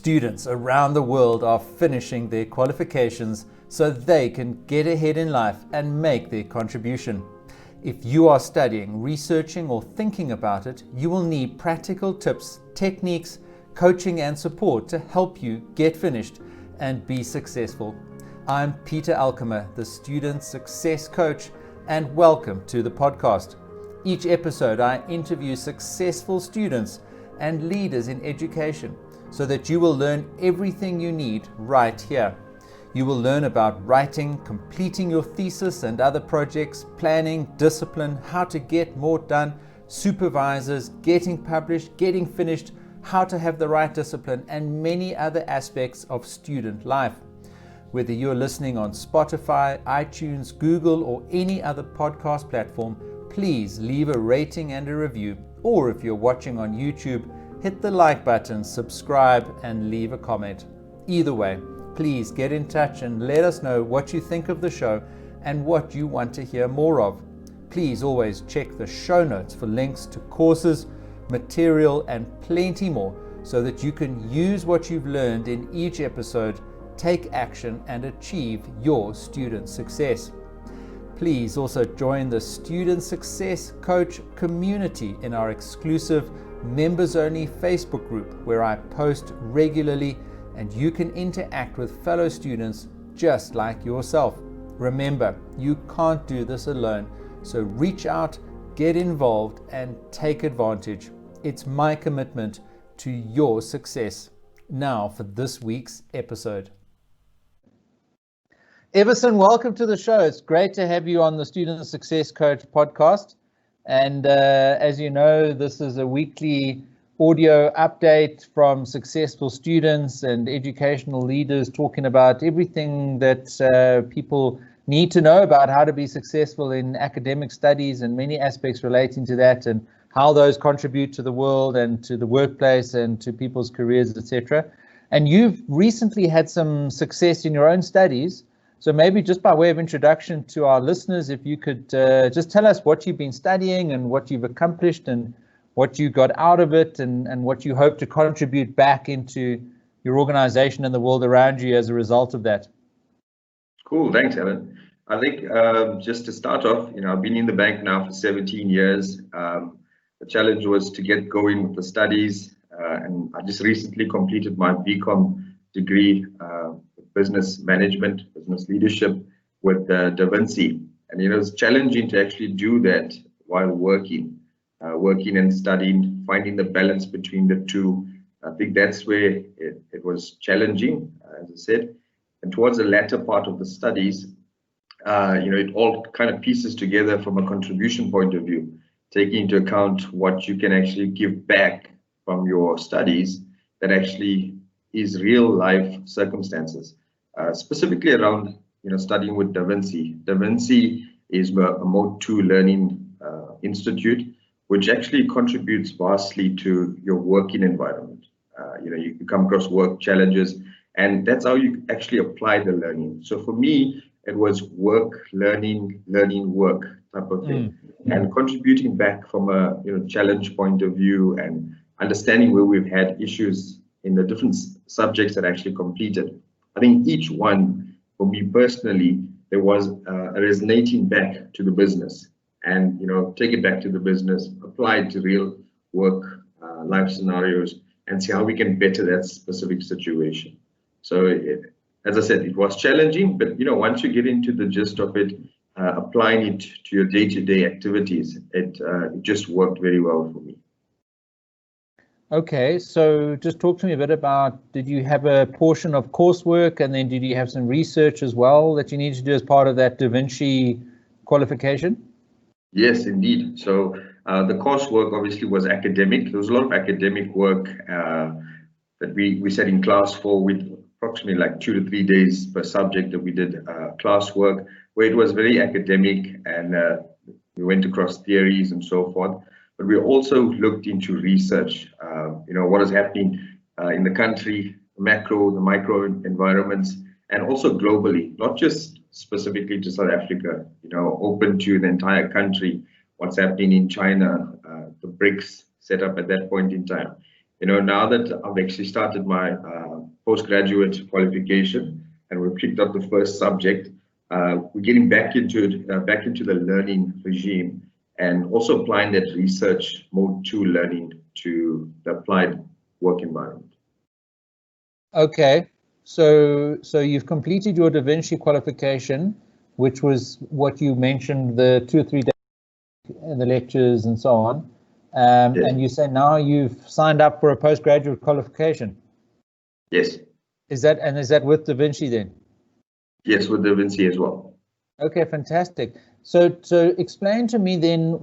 Students around the world are finishing their qualifications so they can get ahead in life and make their contribution. If you are studying, researching, or thinking about it, you will need practical tips, techniques, coaching, and support to help you get finished and be successful. I'm Peter Alkemer, the Student Success Coach, and welcome to the podcast. Each episode, I interview successful students and leaders in education so that you will learn everything you need right here. You will learn about writing, completing your thesis and other projects, planning, discipline, how to get more done, supervisors, getting published, getting finished, how to have the right discipline, and many other aspects of student life. Whether you're listening on Spotify, iTunes, Google, or any other podcast platform, please leave a rating and a review. Or if you're watching on YouTube, hit the like button, subscribe, and leave a comment. Either way, please get in touch and let us know what you think of the show and what you want to hear more of. Please always check the show notes for links to courses, material, and plenty more so that you can use what you've learned in each episode, take action, and achieve your student success. Please also join the Student Success Coach community in our exclusive members-only Facebook group where I post regularly and you can interact with fellow students just like yourself. Remember, you can't do this alone, so reach out, get involved, and take advantage. It's my commitment to your success. Now for this week's episode. Evasen, welcome to the show. It's great to have you on the Student Success Coach podcast. And as you know, this is a weekly audio update from successful students and educational leaders talking about everything that people need to know about how to be successful in academic studies and many aspects relating to that and how those contribute to the world and to the workplace and to people's careers, etc. And you've recently had some success in your own studies. So maybe just by way of introduction to our listeners, if you could just tell us what you've been studying and what you've accomplished and what you got out of it and what you hope to contribute back into your organization and the world around you as a result of that. Cool, thanks, Alan. I think just to start off, I've been in the bank now for 17 years. The challenge was to get going with the studies, and I just recently completed my BCom degree, business management, business leadership with Da Vinci. And it's challenging to actually do that while working and studying, finding the balance between the two. I think that's where it was challenging, as I said. And towards the latter part of the studies, it all kind of pieces together from a contribution point of view, taking into account what you can actually give back from your studies that actually is real life circumstances. Specifically around studying with Da Vinci. Da Vinci is a Mode 2 learning institute, which actually contributes vastly to your working environment. You come across work challenges, and that's how you actually apply the learning. So for me, it was work, learning, work type of thing, and contributing back from a challenge point of view and understanding where we've had issues in the different subjects that I actually completed. I think each one, for me personally, there was a resonating back to the business and, take it back to the business, apply it to real work, life scenarios, and see how we can better that specific situation. So, as I said, it was challenging, but, once you get into the gist of it, applying it to your day-to-day activities, it just worked very well for me. Okay, so just talk to me a bit about, did you have a portion of coursework and then did you have some research as well that you needed to do as part of that Da Vinci qualification? Yes, indeed. So the coursework obviously was academic. There was a lot of academic work that we sat in class for with approximately like 2 to 3 days per subject that we did classwork, where it was very academic and we went across theories and so forth. But we also looked into research, what is happening in the country, the macro, the micro environments, and also globally, not just specifically to South Africa, open to the entire country, what's happening in China, the BRICS set up at that point in time. now that I've actually started my postgraduate qualification and we've kicked off the first subject, we're getting back into it, back into the learning regime, and also applying that research mode to learning to the applied work environment. Okay, so you've completed your Da Vinci qualification, which was what you mentioned, the 2 or 3 days in the lectures and so on. Yes. And you say now you've signed up for a postgraduate qualification. Yes. Is that with Da Vinci then? Yes, with Da Vinci as well. Okay, fantastic. So explain to me then,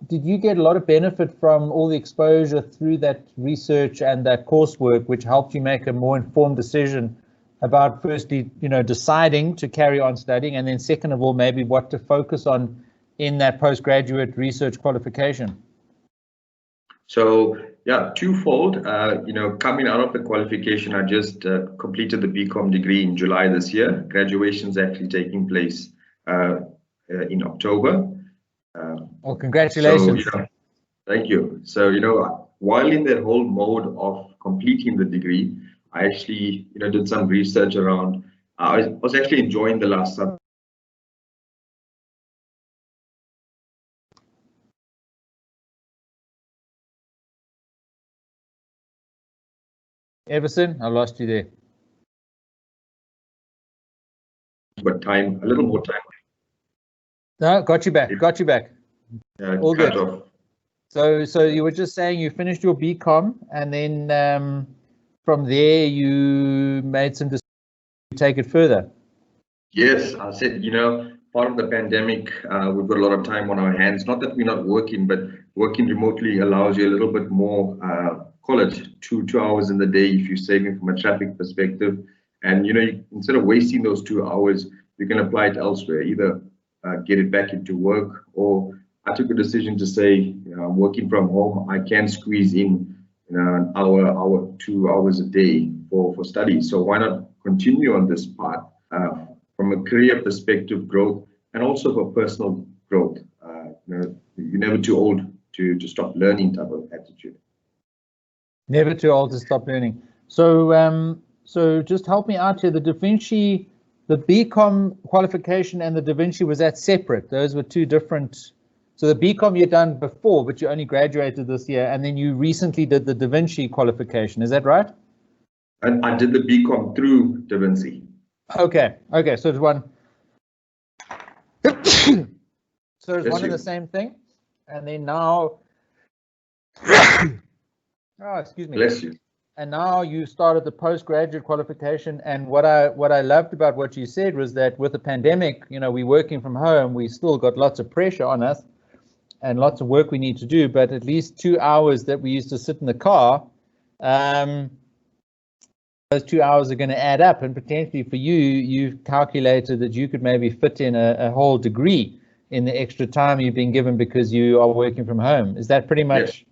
did you get a lot of benefit from all the exposure through that research and that coursework, which helped you make a more informed decision about, firstly, deciding to carry on studying, and then second of all, maybe what to focus on in that postgraduate research qualification? So yeah, twofold. Coming out of the qualification, I just completed the BCom degree in July this year. Graduation's actually taking place in October. Well, congratulations. So, thank you. So, while in that whole mode of completing the degree, I actually, did some research around, I was actually enjoying the last subject. Evasen, I lost you there. But a little more time. No, got you back. All good. Off. So you were just saying you finished your BCom, and then from there you made some decisions to take it further. Yes, I said, part of the pandemic, we've got a lot of time on our hands. Not that we're not working, but working remotely allows you a little bit more, call it 2 hours in the day if you're saving from a traffic perspective. And, instead of wasting those 2 hours, you can apply it elsewhere, either get it back into work, or I took a decision to say, I'm working from home, I can squeeze in an hour, 2 hours a day for study. So why not continue on this path from a career perspective growth, and also for personal growth. You're never too old to stop learning type of attitude. Never too old to stop learning. So just help me out here. The Da Vinci, the BCom qualification and the Da Vinci, was that separate? Those were two different. So the BCom you'd done before, but you only graduated this year, and then you recently did the Da Vinci qualification. Is that right? And I did the BCom through Da Vinci. Okay. So it's one. So it's one and the same thing, and then now. Oh, excuse me. Bless you. And now you started the postgraduate qualification. And what I loved about what you said was that with the pandemic, we're working from home. We still got lots of pressure on us, and lots of work we need to do. But at least 2 hours that we used to sit in the car, those 2 hours are going to add up. And potentially for you, you've calculated that you could maybe fit in a whole degree in the extra time you've been given because you are working from home. Is that pretty much? Yes.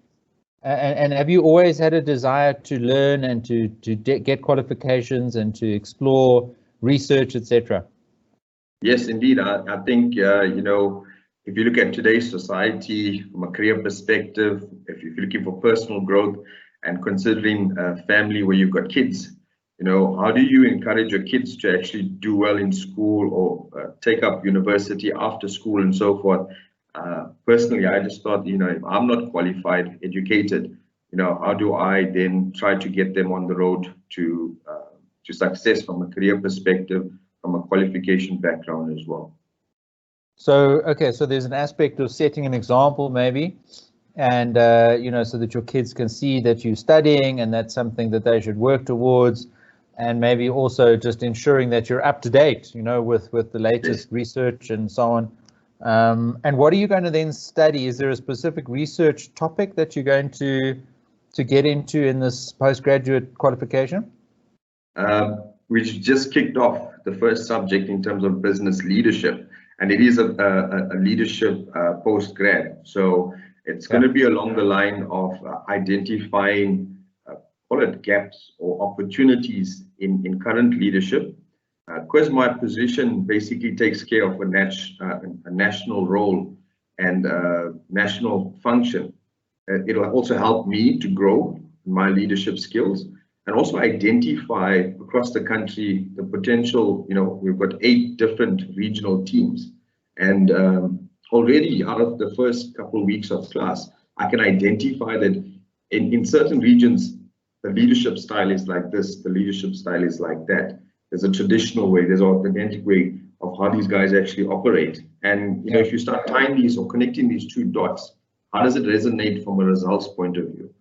And have you always had a desire to learn and to get qualifications and to explore research, etc.? Yes, indeed. I think, if you look at today's society from a career perspective, if you're looking for personal growth and considering a family where you've got kids, how do you encourage your kids to actually do well in school or take up university after school and so forth? Personally, I just thought, if I'm not qualified, educated, how do I then try to get them on the road to success from a career perspective, from a qualification background as well? So, okay, so there's an aspect of setting an example maybe, and, so that your kids can see that you're studying and that's something that they should work towards, and maybe also just ensuring that you're up to date, with the latest research and so on. And what are you going to then study? Is there a specific research topic that you're going to get into in this postgraduate qualification? We've just kicked off the first subject in terms of business leadership, and it is a leadership postgrad. So it's going to be along the line of identifying, call it gaps or opportunities in current leadership. Because my position basically takes care of a national role and national function, it'll also help me to grow my leadership skills, and also identify across the country the potential. We've got 8 different regional teams, and already out of the first couple of weeks of class, I can identify that in certain regions, the leadership style is like this, the leadership style is like that. There's a traditional way, there's an authentic way of how these guys actually operate. And if you start tying these or connecting these 2 dots, how does it resonate from a results point of view?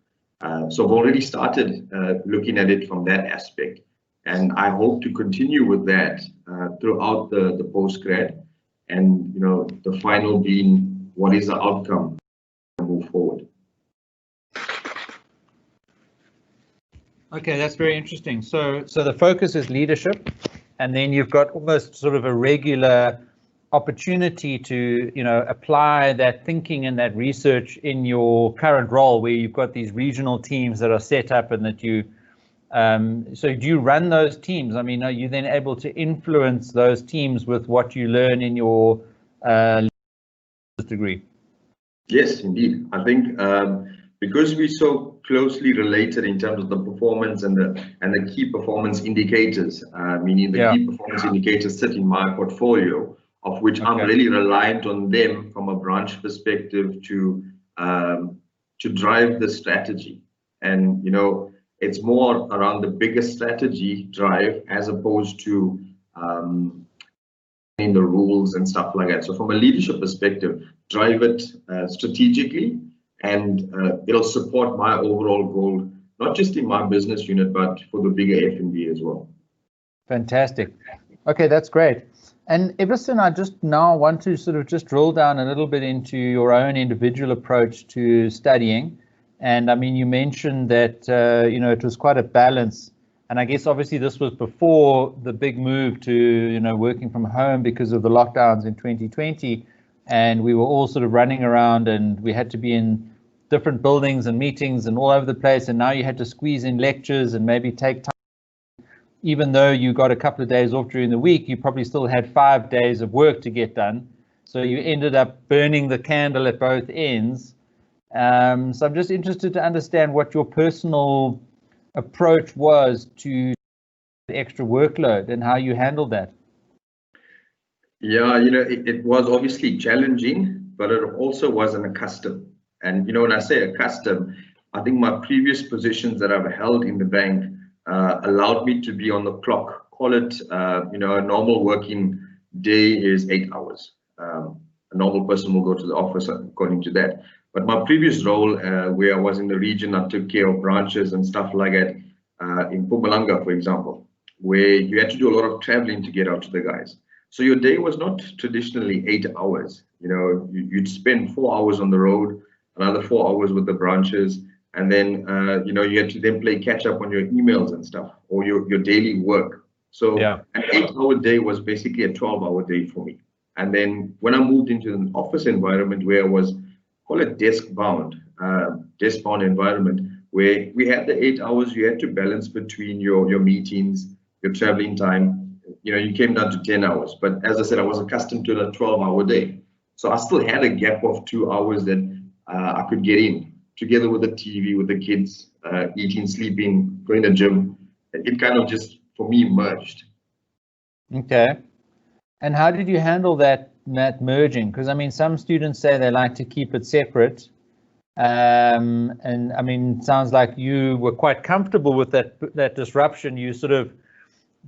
So I've already started looking at it from that aspect, and I hope to continue with that throughout the postgrad, and the final being, what is the outcome to move forward. Okay, that's very interesting. So the focus is leadership, and then you've got almost sort of a regular opportunity to apply that thinking and that research in your current role, where you've got these regional teams that are set up, and that you so do you run those teams? I mean, are you then able to influence those teams with what you learn in your degree? Yes, indeed. I think because we're so closely related in terms of the performance and the key performance indicators, meaning the key performance indicators sit in my portfolio, of which I'm really reliant on them from a branch perspective to drive the strategy. And it's more around the bigger strategy drive as opposed to in the rules and stuff like that. So from a leadership perspective, drive it strategically, and it'll support my overall goal, not just in my business unit, but for the bigger F&B as well. Fantastic. Okay, that's great. And Evasen, I just now want to sort of just drill down a little bit into your own individual approach to studying. And I mean, you mentioned that, it was quite a balance. And I guess obviously this was before the big move to, working from home because of the lockdowns in 2020. And we were all sort of running around, and we had to be in different buildings and meetings and all over the place. And now you had to squeeze in lectures and maybe take time. Even though you got a couple of days off during the week, you probably still had 5 days of work to get done. So you ended up burning the candle at both ends. So I'm just interested to understand what your personal approach was to the extra workload and how you handled that. Yeah, it was obviously challenging, but it also wasn't a custom. And when I say a custom, I think my previous positions that I've held in the bank allowed me to be on the clock. Call it, a normal working day is 8 hours. A normal person will go to the office according to that. But my previous role, where I was in the region, I took care of branches and stuff like that in Mpumalanga, for example, where you had to do a lot of traveling to get out to the guys. So your day was not traditionally 8 hours. You'd spend 4 hours on the road, another 4 hours with the branches, and then you had to then play catch up on your emails and stuff, or your daily work. So an 8-hour day was basically a 12-hour day for me. And then when I moved into an office environment where I was, call it desk-bound environment, where we had the 8 hours, you had to balance between your meetings, your traveling time. You came down to 10 hours. But as I said, I was accustomed to a 12-hour day. So I still had a gap of 2 hours that I could get in, together with the TV, with the kids, eating, sleeping, going to the gym. It kind of just, for me, merged. Okay. And how did you handle that merging? Because I mean, some students say they like to keep it separate. And I mean, it sounds like you were quite comfortable with that disruption. You sort of,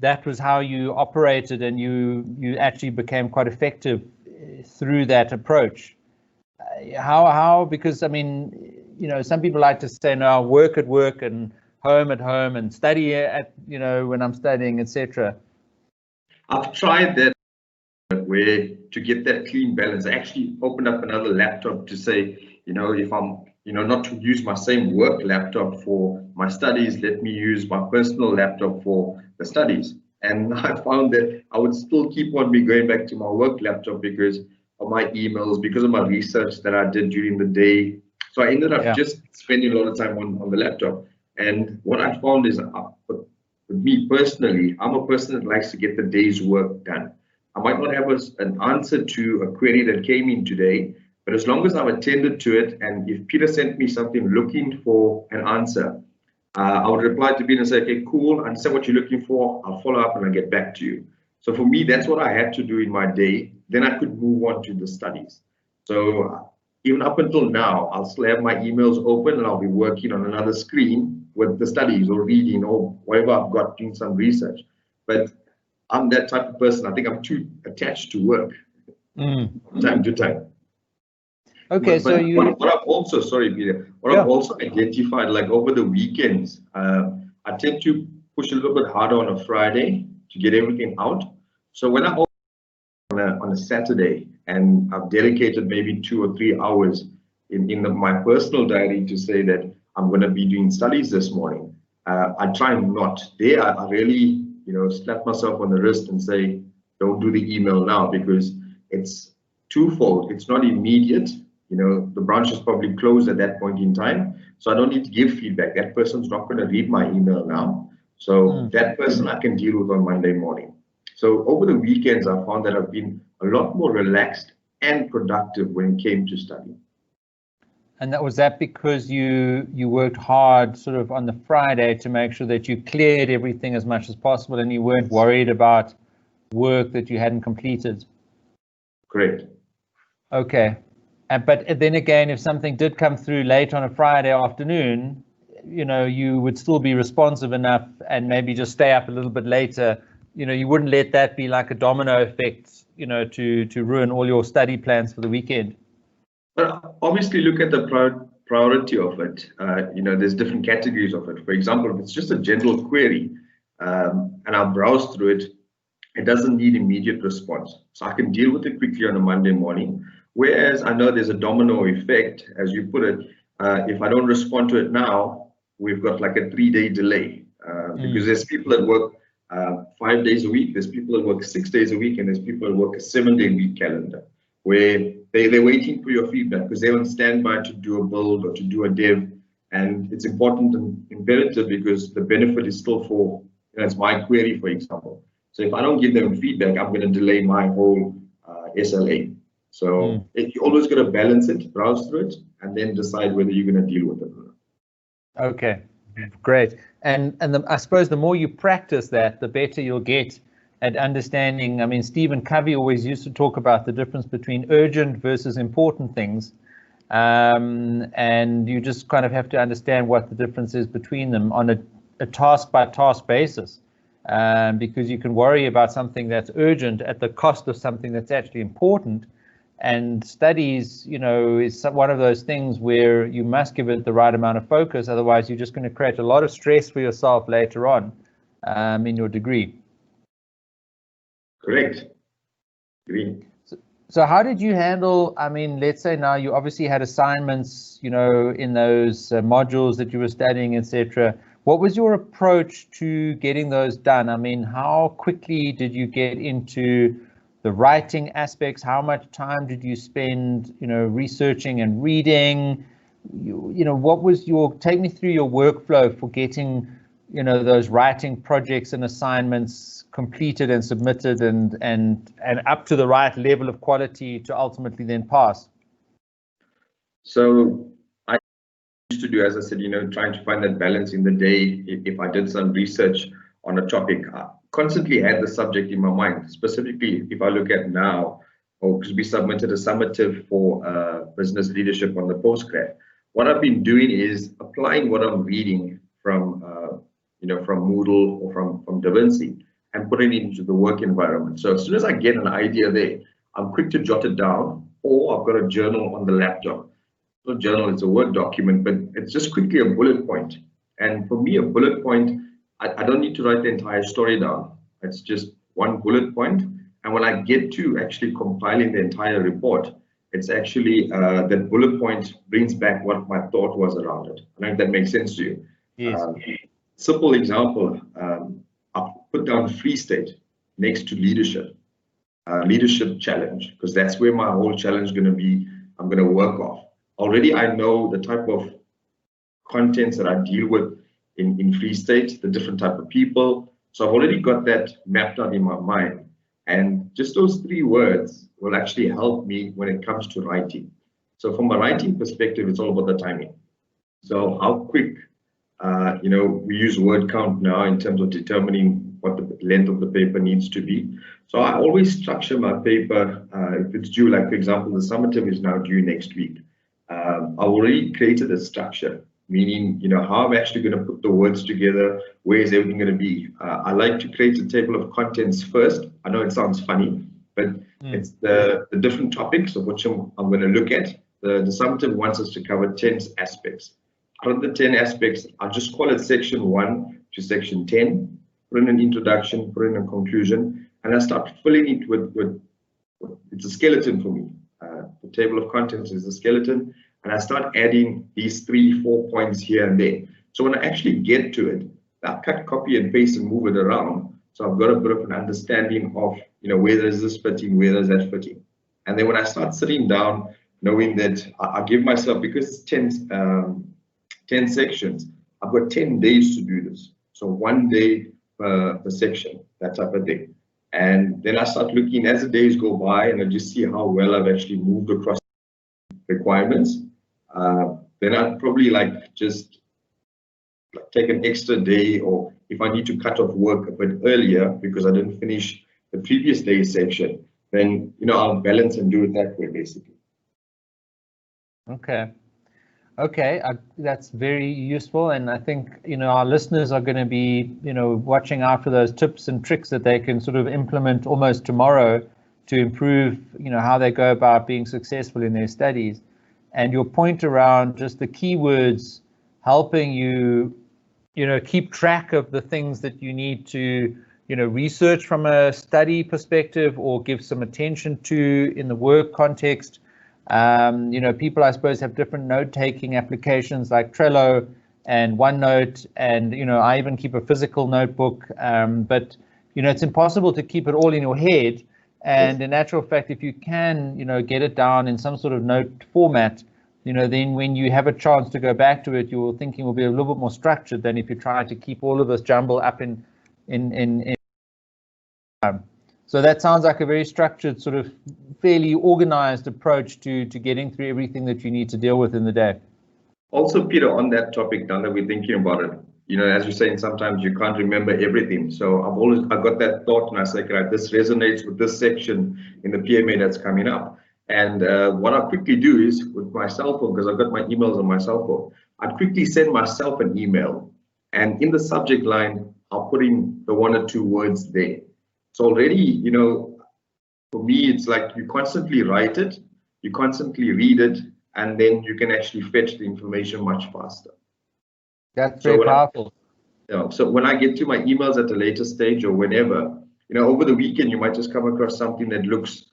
that was how you operated, and you actually became quite effective through that approach. How? Because I mean, some people like to say, no, I'll work at work and home at home and study at, when I'm studying, etc. I've tried that way to get that clean balance. I actually opened up another laptop to say, if I'm, not to use my same work laptop for my studies, let me use my personal laptop for the studies. And I found that I would still keep on going back to my work laptop because of my emails, because of my research that I did during the day. So I ended up just spending a lot of time on the laptop. And what I found is, with me personally, I'm a person that likes to get the day's work done. I might not have an answer to a query that came in today, but as long as I've attended to it, and if Peter sent me something looking for an answer, I would reply to Bin and say, okay, cool, I understand what you're looking for. I'll follow up and I'll get back to you. So for me, that's what I had to do in my day. Then I could move on to the studies. So even up until now, I'll still have my emails open and I'll be working on another screen with the studies or reading or whatever I've got, doing some research. But I'm that type of person. I think I'm too attached to work from time to time. Okay, but what I've also, sorry, Peter, I've also identified, like over the weekends, I tend to push a little bit harder on a Friday to get everything out. So when I'm on a Saturday and I've dedicated maybe 2 or 3 hours in my personal diary to say that I'm going to be doing studies this morning, I try not. There, I really, slap myself on the wrist and say, don't do the email now, because it's twofold. It's not immediate. The branch is probably closed at that point in time, so I don't need to give feedback. That person's not going to read my email now, so that person I can deal with on Monday morning. So over the weekends, I found that I've been a lot more relaxed and productive when it came to studying. And was that because you worked hard sort of on the Friday to make sure that you cleared everything as much as possible and you weren't worried about work that you hadn't completed? Correct. Okay. But then again, if something did come through late on a Friday afternoon, you would still be responsive enough and maybe just stay up a little bit later. You wouldn't let that be like a domino effect, to ruin all your study plans for the weekend. But obviously look at the priority of it. There's different categories of it. For example, if it's just a general query and I'll browse through it, it doesn't need immediate response. So I can deal with it quickly on a Monday morning. Whereas I know there's a domino effect, as you put it. If I don't respond to it now, we've got like a 3-day delay because there's people that work 5 days a week, there's people that work 6 days a week, and there's people that work a 7-day week calendar where they're waiting for your feedback because they're on standby to do a build or to do a dev. And it's important and imperative because the benefit is still for, it's my query, for example. So if I don't give them feedback, I'm going to delay my whole SLA. So you always got to balance it, browse through it, and then decide whether you're going to deal with it or not. Okay, great. And I suppose the more you practice that, the better you'll get at understanding. I mean, Stephen Covey always used to talk about the difference between urgent versus important things. And you just kind of have to understand what the difference is between them on a task-by-task basis. Because you can worry about something that's urgent at the cost of something that's actually important. And studies, is one of those things where you must give it the right amount of focus. Otherwise, you're just going to create a lot of stress for yourself later on in your degree. Correct. Agree. So how did you handle, I mean, let's say now you obviously had assignments, in those modules that you were studying, etc. What was your approach to getting those done? I mean, how quickly did you get into the writing aspects? How much time did you spend, researching and reading? What was take me through your workflow for getting, those writing projects and assignments completed and submitted and up to the right level of quality to ultimately then pass? So I used to do, as I said, trying to find that balance in the day. If I did some research on a topic, I constantly had the subject in my mind. Specifically, if I look at now, or because we submitted a summative for business leadership on the postgrad, what I've been doing is applying what I'm reading from Moodle or from Da Vinci and putting it into the work environment. So as soon as I get an idea there, I'm quick to jot it down, or I've got a journal on the laptop. So journal is a Word document, but it's just quickly a bullet point. And for me, a bullet point, I don't need to write the entire story down. It's just one bullet point. And when I get to actually compiling the entire report, it's actually that bullet point brings back what my thought was around it. I don't know if that makes sense to you. Yes. Simple example, I'll put down Free State next to leadership challenge, because that's where my whole challenge is going to be. I'm going to work off. Already I know the type of contents that I deal with in Free State, the different type of people. So I've already got that mapped out in my mind. And just those 3 words will actually help me when it comes to writing. So from a writing perspective, it's all about the timing. So how quick We use word count now in terms of determining what the length of the paper needs to be. So I always structure my paper, if it's due, like for example, the summative is now due next week. I've already created a structure, meaning, how I'm actually going to put the words together, where is everything going to be. I like to create a table of contents first. I know it sounds funny, but it's the different topics of which I'm going to look at. The summative wants us to cover 10 aspects. Out of the 10 aspects, I'll just call it section 1 to section 10, put in an introduction, put in a conclusion, and I start filling it with it's a skeleton for me. The table of contents is a skeleton, and I start adding these 3-4 points here and there. So when I actually get to it, I cut, copy, and paste and move it around. So I've got a bit of an understanding of, where is this fitting, where is that fitting. And then when I start sitting down, knowing that I give myself, because it's 10 sections, I've got 10 days to do this. So 1 day per section, that type of thing. And then I start looking as the days go by, and I just see how well I've actually moved across requirements. Then I'd probably just take an extra day, or if I need to cut off work a bit earlier because I didn't finish the previous day's section, then I'll balance and do it that way basically. Okay, that's very useful, and I think our listeners are going to be watching out for those tips and tricks that they can sort of implement almost tomorrow to improve how they go about being successful in their studies. And your point around just the keywords helping you keep track of the things that you need to research from a study perspective or give some attention to in the work context. People, I suppose, have different note-taking applications like Trello and OneNote, and I even keep a physical notebook. But it's impossible to keep it all in your head. And in actual fact, if you can, get it down in some sort of note format, then when you have a chance to go back to it, your thinking will be a little bit more structured than if you try to keep all of this jumble up in. So that sounds like a very structured, sort of fairly organized approach to getting through everything that you need to deal with in the day. Also, Peter, on that topic, now that we're thinking about it, as you're saying, sometimes you can't remember everything. So I've got that thought, and I say, right, this resonates with this section in the PMA that's coming up. And what I quickly do is, with my cell phone, because I've got my emails on my cell phone, I'd quickly send myself an email, and in the subject line, I'll put in the 1 or 2 words there. So already, for me, it's like you constantly write it, you constantly read it, and then you can actually fetch the information much faster. That's very powerful. So when I get to my emails at a later stage or whenever, over the weekend, you might just come across something that looks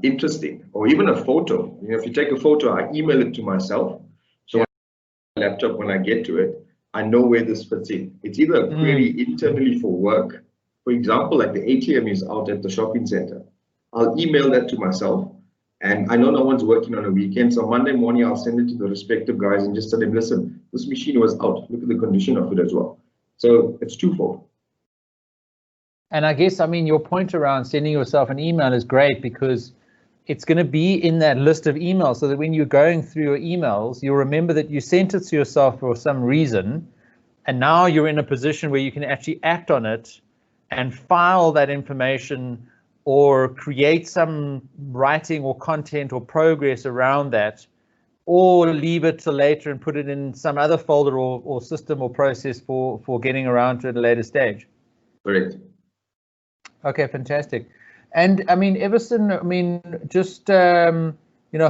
interesting, or even a photo. If you take a photo, I email it to myself. So on my laptop, when I get to it, I know where this fits in. It's either a query internally for work. For example, like the ATM is out at the shopping center. I'll email that to myself, and I know no one's working on a weekend. So Monday morning, I'll send it to the respective guys and just tell them, listen, this machine was out. Look at the condition of it as well. So it's twofold. And I guess, your point around sending yourself an email is great, because it's going to be in that list of emails, so that when you're going through your emails, you'll remember that you sent it to yourself for some reason, and now you're in a position where you can actually act on it and file that information or create some writing or content or progress around that, or leave it till later and put it in some other folder or system or process for getting around to it at a later stage. Correct. Okay, fantastic. And Evasen, just a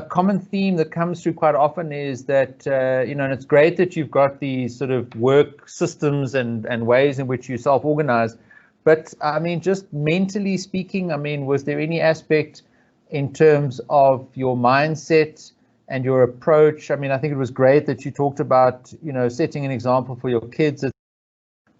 common theme that comes through quite often is that and it's great that you've got these sort of work systems and ways in which you self-organize. But just mentally speaking, was there any aspect in terms of your mindset and your approach? I think it was great that you talked about, setting an example for your kids.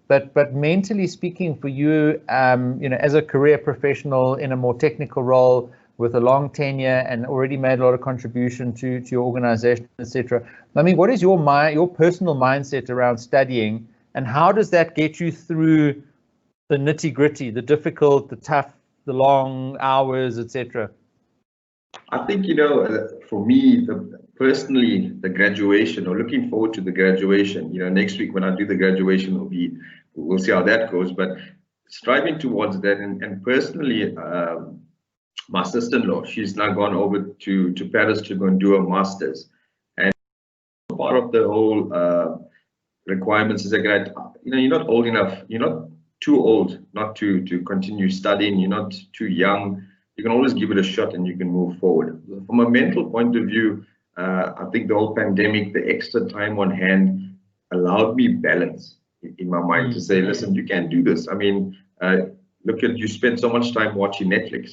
But mentally speaking, for you, as a career professional in a more technical role with a long tenure and already made a lot of contribution to your organization, etc. What is your personal mindset around studying, and how does that get you through the nitty-gritty, the difficult, the tough, the long hours, etc.? I think, for me, personally, the graduation, or looking forward to the graduation. Next week when I do the graduation, we'll see how that goes. But striving towards that, and personally, my sister-in-law, she's now gone over to Paris to go and do a master's, and part of the whole requirements is that you're not old enough, you're not too old not to continue studying, you're not too young. You can always give it a shot and you can move forward. From a mental point of view, I think the whole pandemic, the extra time on hand, allowed me balance in my mind to say, listen, you can do this. I mean, look at, you spend so much time watching Netflix.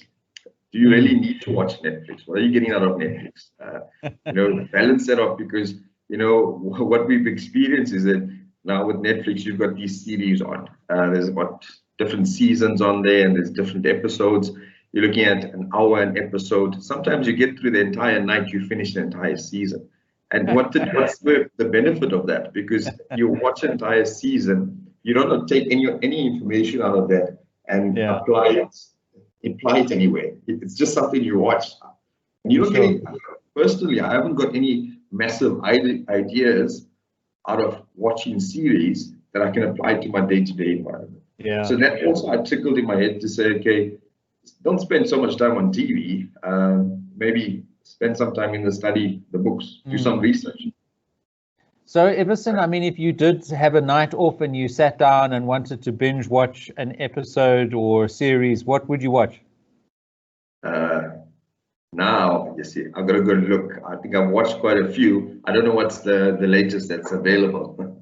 Do you really need to watch Netflix? What are you getting out of Netflix? Balance that off, because what we've experienced is that now with Netflix, you've got these series on. There's about different seasons on there, and there's different episodes. You're looking at an hour an episode. Sometimes you get through the entire night, you finish the entire season. And what's the benefit of that? Because you watch an entire season, you don't take any information out of that and apply it anywhere. It's just something you watch. And you don't get, personally, I haven't got any massive ideas out of watching series that I can apply to my day-to-day environment. Yeah. So that also I trickled in my head to say, okay, don't spend so much time on TV. Maybe spend some time in the study, the books, do some research. So Evasen, I mean, if you did have a night off and you sat down and wanted to binge watch an episode or series, what would you watch? Now, you see, I've got to go look. I think I've watched quite a few. I don't know what's the latest that's available.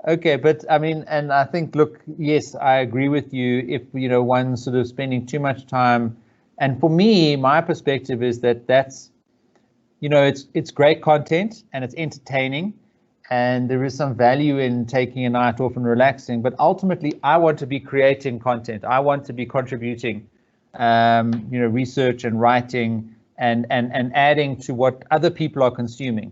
Okay, but I mean, and I think, look, yes, I agree with you. If one's sort of spending too much time, and for me, my perspective is that's, it's great content and it's entertaining, and there is some value in taking a night off and relaxing. But ultimately, I want to be creating content. I want to be contributing, research and writing and adding to what other people are consuming.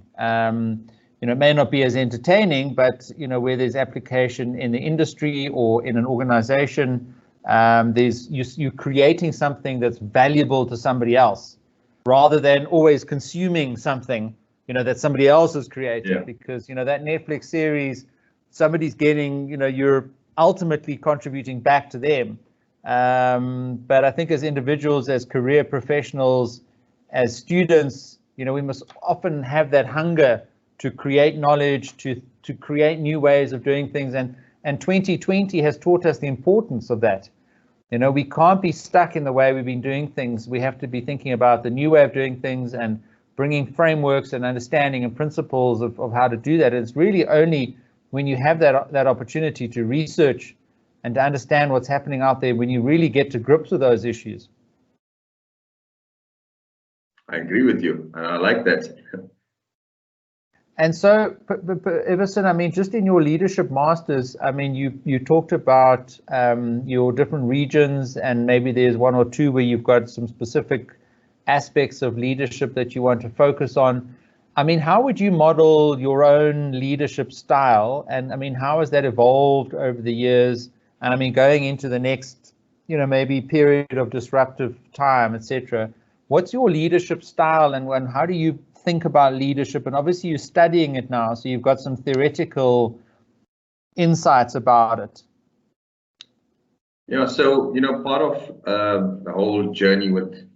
It may not be as entertaining, but where there's application in the industry or in an organization, you're creating something that's valuable to somebody else, rather than always consuming something that somebody else has created. Yeah. Because that Netflix series, somebody's getting, you're ultimately contributing back to them. But I think as individuals, as career professionals, as students, we must often have that hunger to create knowledge, to create new ways of doing things. And 2020 has taught us the importance of that. We can't be stuck in the way we've been doing things. We have to be thinking about the new way of doing things and bringing frameworks and understanding and principles of how to do that. And it's really only when you have that opportunity to research and to understand what's happening out there when you really get to grips with those issues. I agree with you, and I like that. And so, Evasen, I mean, just in your leadership masters, I mean, you talked about your different regions, and maybe there's one or two where you've got some specific aspects of leadership that you want to focus on. I mean, how would you model your own leadership style? And I mean, how has that evolved over the years? And I mean, going into the next, maybe period of disruptive time, etc. What's your leadership style, and how do you think about leadership? And obviously you're studying it now, so you've got some theoretical insights about it. Yeah, so part of the whole journey with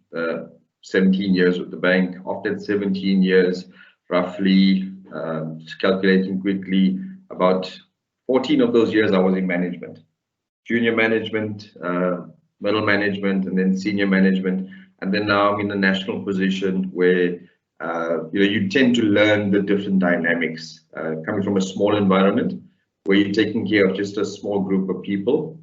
17 years with the bank, after 17 years, roughly, calculating quickly, about 14 of those years I was in management, junior management, middle management, and then senior management. And then now I'm in a national position where you tend to learn the different dynamics coming from a small environment where you're taking care of just a small group of people.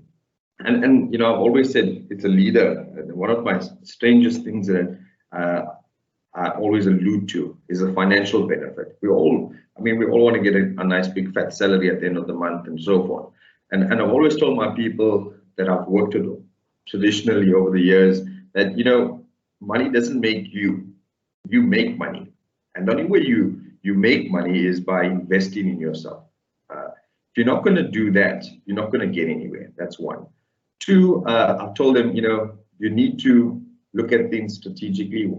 And I've always said it's a leader. One of my strangest things that I always allude to is a financial benefit. We all want to get a nice big fat salary at the end of the month and so forth. And I've always told my people that I've worked with traditionally over the years that, money doesn't make you. You make money, and the only way you make money is by investing in yourself. If you're not going to do that, you're not going to get anywhere. That's one. Two, I've told them, you need to look at things strategically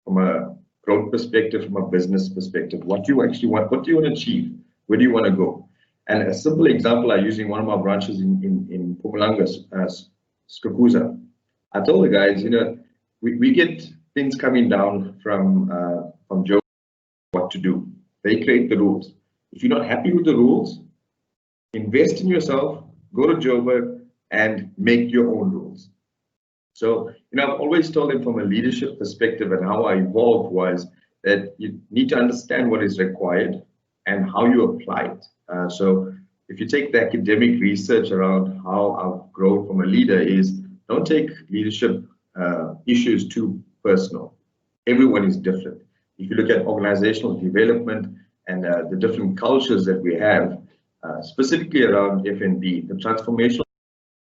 from a growth perspective, from a business perspective, what you actually want, what do you want to achieve, where do you want to go. And a simple example I use in one of our branches in Mpumalanga, Skukuza, I told the guys, we get things coming down from Joe what to do. They create the rules. If you're not happy with the rules, invest in yourself, go to Joburg and make your own rules. So, I've always told them from a leadership perspective, and how I evolved was that you need to understand what is required and how you apply it. So if you take the academic research around how I've grown from a leader, is don't take leadership issues too personal. Everyone is different. If you look at organizational development and the different cultures that we have, specifically around F&B, the transformation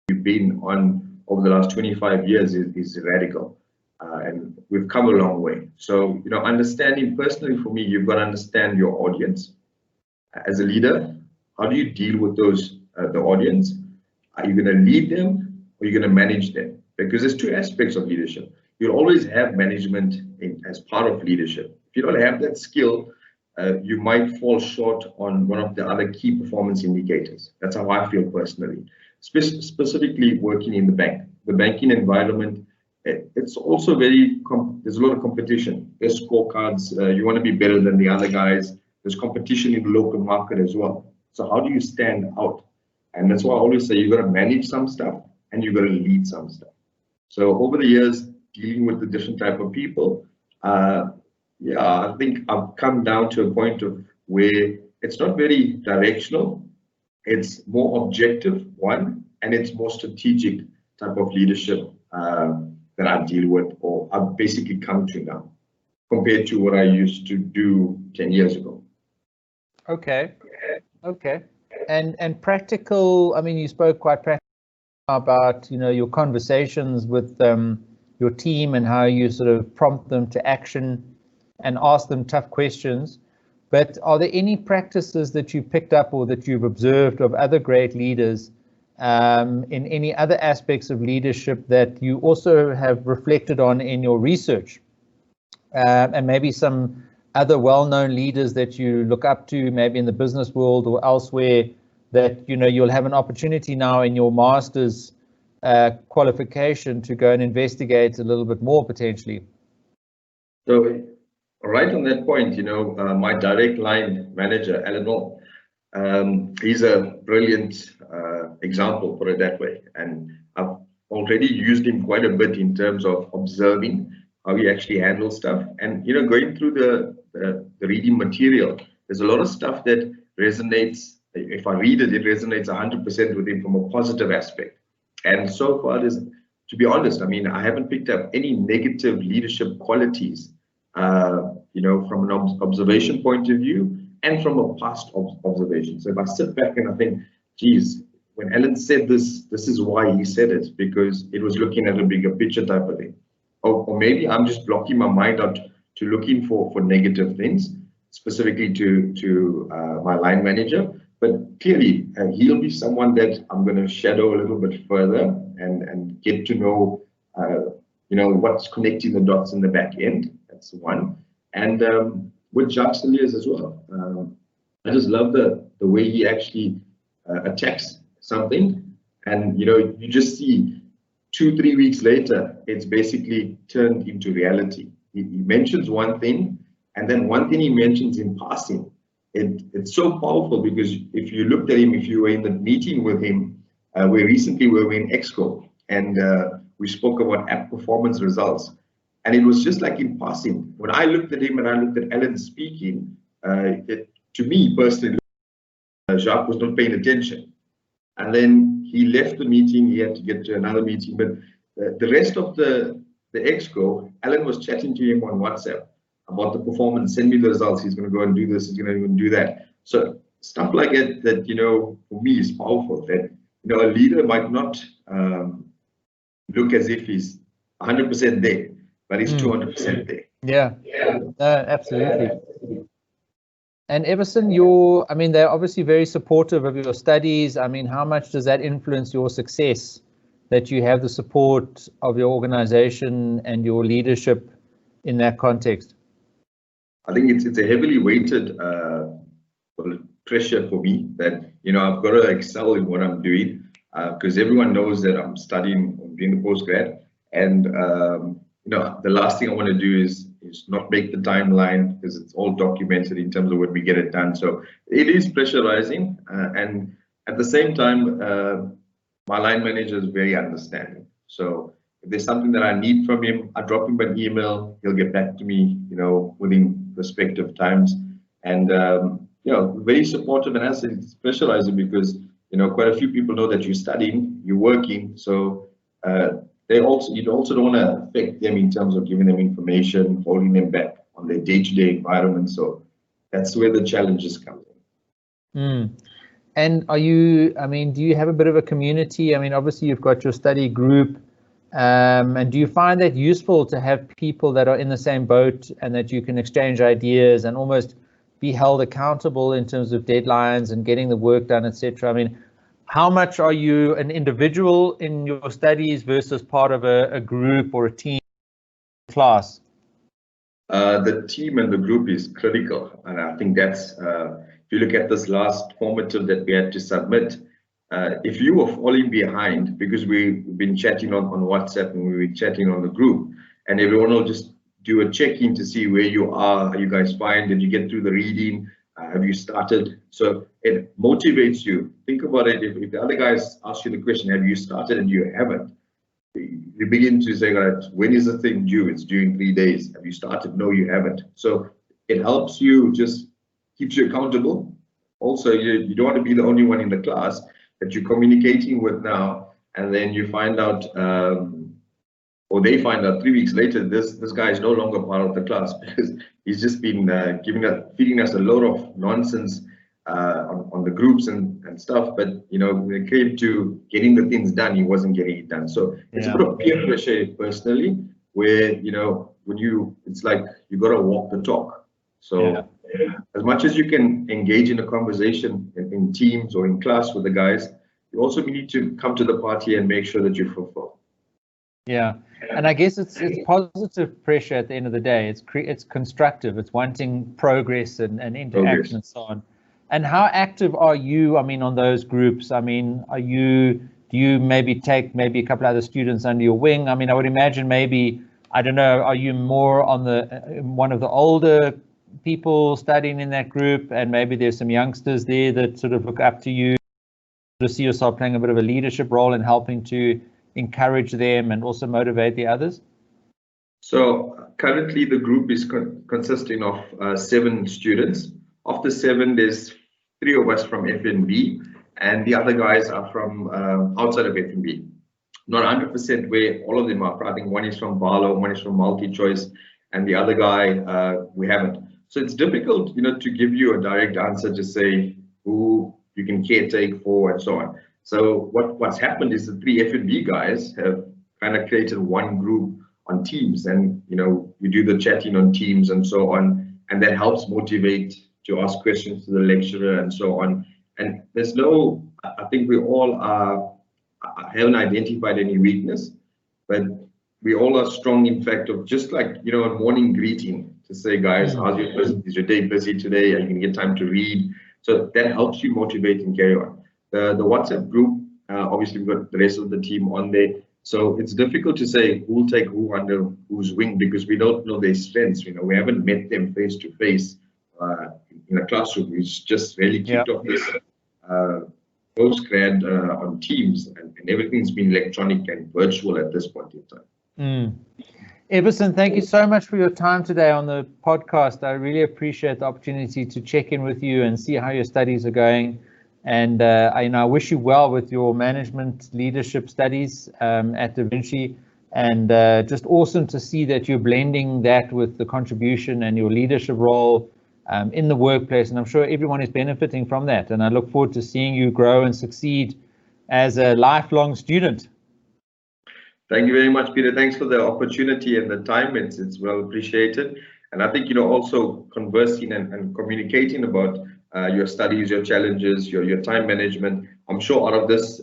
we've been on over the last 25 years is radical. And we've come a long way. So, understanding personally for me, you've got to understand your audience. As a leader, how do you deal with the audience? Are you going to lead them, or are you going to manage them? Because there's two aspects of leadership. You'll always have management as part of leadership. If you don't have that skill, you might fall short on one of the other key performance indicators. That's how I feel personally. Specifically working in the bank. The banking environment, it's also there's a lot of competition. There's scorecards, you want to be better than the other guys. There's competition in the local market as well. So how do you stand out? And that's why I always say you've got to manage some stuff and you've got to lead some stuff. So over the years, dealing with the different type of people, I think I've come down to a point of where it's not very directional. It's more objective, one, and it's more strategic type of leadership that I deal with, or I've basically come to now, compared to what I used to do 10 years ago. Okay. And practical, I mean, you spoke quite practical about, your conversations with your team and how you sort of prompt them to action and ask them tough questions. But are there any practices that you picked up or that you've observed of other great leaders in any other aspects of leadership that you also have reflected on in your research? And maybe some other well-known leaders that you look up to, maybe in the business world or elsewhere, that you'll have an opportunity now in your master's qualification to go and investigate a little bit more potentially. So right on that point, my direct line manager, Alan, he's a brilliant example, put it that way. And I've already used him quite a bit in terms of observing how he actually handles stuff. And, going through the reading material, there's a lot of stuff that resonates. If I read it, it resonates 100% with him from a positive aspect. And so far, to be honest, I mean, I haven't picked up any negative leadership qualities, from an observation point of view and from a past observation. So if I sit back and I think, geez, when Alan said this, this is why he said it, because it was looking at a bigger picture type of thing. Or maybe I'm just blocking my mind out to looking for negative things, specifically to my line manager. But clearly, he'll be someone that I'm going to shadow a little bit further and get to know, what's connecting the dots in the back end. That's one. And with Jacques Elias as well. I just love the way he actually attacks something. And, you just see 2-3 weeks later, it's basically turned into reality. He mentions one thing, and then one thing he mentions in passing. It's so powerful because if you looked at him, if you were in the meeting with him, we recently were in Exco and we spoke about app performance results. And it was just like in passing. When I looked at him and I looked at Alan speaking, to me personally, Jacques was not paying attention. And then he left the meeting, he had to get to another meeting. But the rest of the Exco, Alan was chatting to him on WhatsApp about the performance, send me the results, he's going to go and do this, he's going to even do that. So stuff like that, for me is powerful. That, a leader might not look as if he's 100% there, but he's 200% there. Yeah, absolutely. And Evasen, they're obviously very supportive of your studies. I mean, how much does that influence your success, that you have the support of your organization and your leadership in that context? I think it's a heavily weighted pressure for me that I've got to excel in what I'm doing because everyone knows that I'm studying, I'm doing the postgrad, and the last thing I want to do is not make the timeline because it's all documented in terms of when we get it done. So it is pressurizing, and at the same time, my line manager is very understanding. So if there's something that I need from him, I drop him an email. He'll get back to me, within respective times, and very supportive. And as it's pressurizing because quite a few people know that you're studying, you're working, so you also don't want to affect them in terms of giving them information, holding them back on their day-to-day environment. So that's where the challenges come in. Mm. And do you have a bit of a community? I mean, obviously you've got your study group, and do you find that useful to have people that are in the same boat and that you can exchange ideas and almost be held accountable in terms of deadlines and getting the work done, etc.? I mean, how much are you an individual in your studies versus part of a group or a team class? The team and the group is critical, and I think that's if you look at this last formative that we had to submit, if you were falling behind, because we've been chatting on WhatsApp and we were chatting on the group, and everyone will just do a check-in to see where you are you guys fine? Did you get through the reading? Have you started? So it motivates you. Think about it. If the other guys ask you the question, have you started, and you haven't, you begin to say, right, when is the thing due? It's due in 3 days. Have you started? No, you haven't. So it helps you, just keeps you accountable. Also, you don't want to be the only one in the class that you're communicating with now, and then you find out, or they find out 3 weeks later, this guy is no longer part of the class because he's just been feeding us a load of nonsense on the groups and stuff. But when it came to getting the things done, he wasn't getting it done. So it's a bit of peer pressure personally, where it's like you got to walk the talk. So as much as you can engage in a conversation in teams or in class with the guys, you also need to come to the party and make sure that you fulfill. Yeah, and I guess it's positive pressure at the end of the day. It's constructive. It's wanting progress and interaction and so on. And how active are you? I mean, on those groups. I mean, do you maybe take a couple other students under your wing? I mean, I would imagine maybe, I don't know, are you more on one of the older people studying in that group, and maybe there's some youngsters there that sort of look up to you, to see yourself playing a bit of a leadership role in helping to encourage them and also motivate the others? So currently the group is consisting of 7 students. Of the 7, there's 3 of us from FNB, and the other guys are from outside of FNB. Not 100% where all of them are. I think one is from Barlow, one is from Multi-Choice, and the other guy we haven't. So it's difficult, to give you a direct answer to say who you can caretake for and so on. So what's happened is the 3 FNB guys have kind of created one group on Teams, and you do the chatting on Teams and so on, and that helps motivate to ask questions to the lecturer and so on. And I think we all haven't identified any weakness, but we all are strong in fact of just like, a morning greeting to say, guys, is your day busy today? Are you going to get time to read? So that helps you motivate and carry on. The WhatsApp group, obviously we've got the rest of the team on there. So it's difficult to say who'll take who under whose wing because we don't know their strengths. We haven't met them face to face in a classroom. It's just really kicked off this postgrad on Teams, and everything's been electronic and virtual at this point in time. Evasen, thank you so much for your time today on the podcast. I really appreciate the opportunity to check in with you and see how your studies are going. And I wish you well with your management leadership studies at Da Vinci. And just awesome to see that you're blending that with the contribution and your leadership role in the workplace. And I'm sure everyone is benefiting from that. And I look forward to seeing you grow and succeed as a lifelong student. Thank you very much, Peter. Thanks for the opportunity and the time. It's well appreciated. And I think, also conversing and communicating about your studies, your challenges, your time management. I'm sure out of this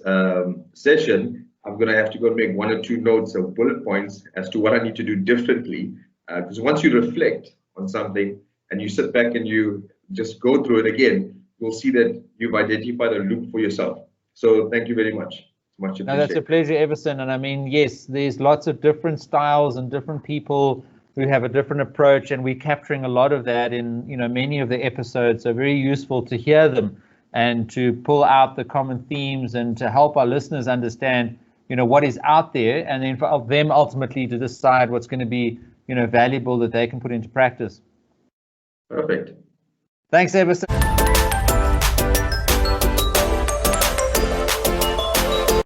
session, I'm going to have to go and make 1 or 2 notes of bullet points as to what I need to do differently. Because once you reflect on something and you sit back and you just go through it again, you'll see that you've identified a loop for yourself. So thank you very much. Much appreciated. No, that's a pleasure, Evasen. And I mean, yes, there's lots of different styles and different people who have a different approach, and we're capturing a lot of that in, you know, many of the episodes. So very useful to hear them and to pull out the common themes and to help our listeners understand, you know, what is out there, and then for them ultimately to decide what's going to be, you know, valuable that they can put into practice. Perfect. Thanks, Evasen.